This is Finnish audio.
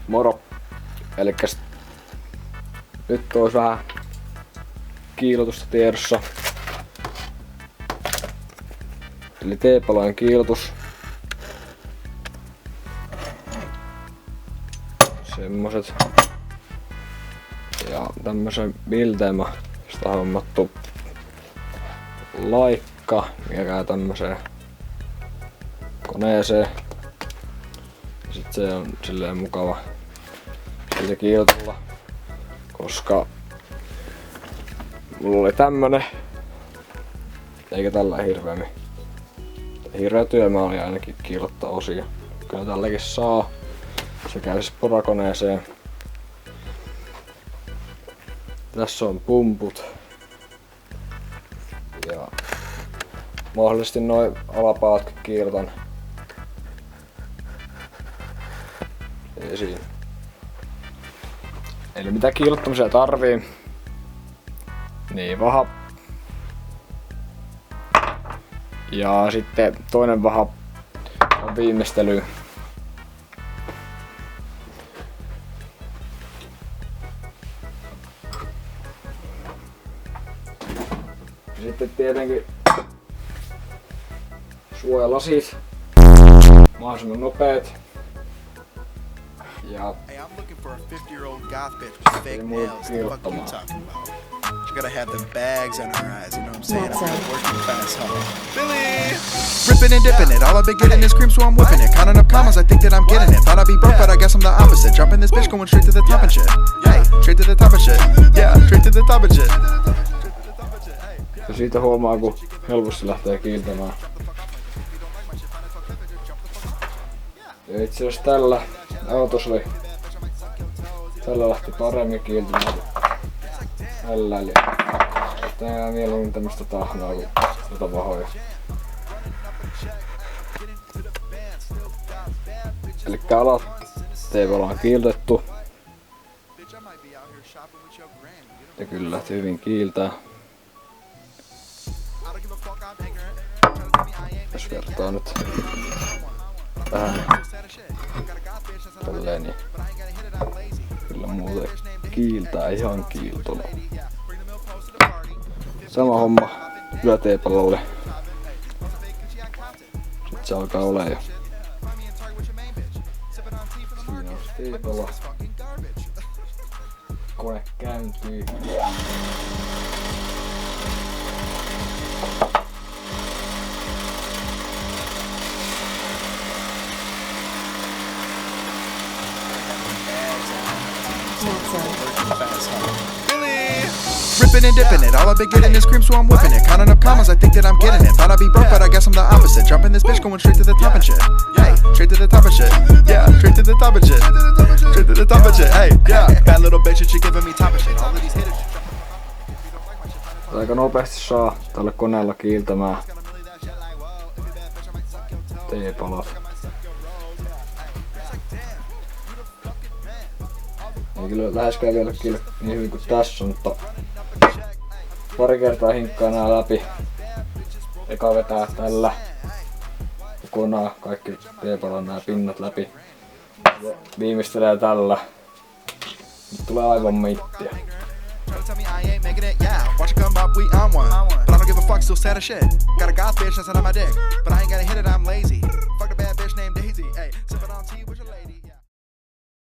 Moro. Elikkäs nyt olisi vähän kiilotusta tiedossa. Eli teepalojen kiilotus. Semmoset. Ja tämmösen Biltema. Sitä on hommattu laikka, mikä käy tämmöseen koneeseen. Ja sit se on silleen mukava siitä kiilotella, koska mulla oli tämmönen, eikä tällä hirveämmin. Hirveä työmaa oli ainakin kiilottaa osia. Kyllä tälläkin saa. Se käy siis porakoneeseen. Tässä on pumput. Ja mahdollisesti noin alapaatkin kiilotan esiin. Eli mitä kiilottamisia tarvii? Niin vaha. Ja sitten toinen vaha on viimeistely. Sitten tietenkin suojalasit, mahdollisimman nopeet. Ja ei muuta kiilottamaan. She gotta have the bags on her eyes, you know what I'm saying? I'm working fast, huh? Billy! Ripping and dipping it, all I've been getting is cream, so I'm whipping it. Counting up commas, I think that I'm getting it. Thought I'd be broke, but I guess I'm the opposite. Jumping this bitch, going straight to the top and shit. Hey, straight to the top of shit. Yeah, straight to the top of shit. Ja siitä huomaa, kun helposti lähtee kiiltämään. Ja itse asiassa tällä autossa oli, tällä lähti paremmin kiiltämään kuin tällä. Eli tää mieluummin tämmöstä tahnaa kuin tätä vahoja. Elikkä alat teipalla on kiiltetty. Ja kyllä lähti hyvin kiiltää. Jos vertaa nyt tähän tälleen, niin kyllä muuten kiiltää ihan kiiltona. Sama homma yläteipalolle. Sitten se alkaa olemaan jo. Siinä on se teipalo. Kone käyntyy. Ripping and dipping it, all I've been getting is cream, so I'm whipping it. Counting up commas, I think that I'm getting it. Thought I'd be broke, but I guess I'm the opposite. Jumping this bitch, going straight to the top and shit. Hey, straight to the top of shit. Yeah, straight to the top of shit. Straight to the top of shit. Hey, yeah, bad little bitch, she giving me top of shit. All of these hitters. Aika nopeasti saa tällä koneella kiiltämään teepalat. Ei kyllä läheskään vielä kiillä niin hyvin kuin tässä, mutta pari kertaa hinkkaa nää läpi. Eka vetää tällä kokonaan kaikki teepalan nää pinnat läpi. Ja viimeistelee tällä. Nyt tulee aivan mittiä. Tell me I ain't making it, yeah. Watch it come up, we on one. But I don't give a fuck, still sad as shit. Got a goth bitch that's on my dick. But I ain't gotta hit it, I'm lazy.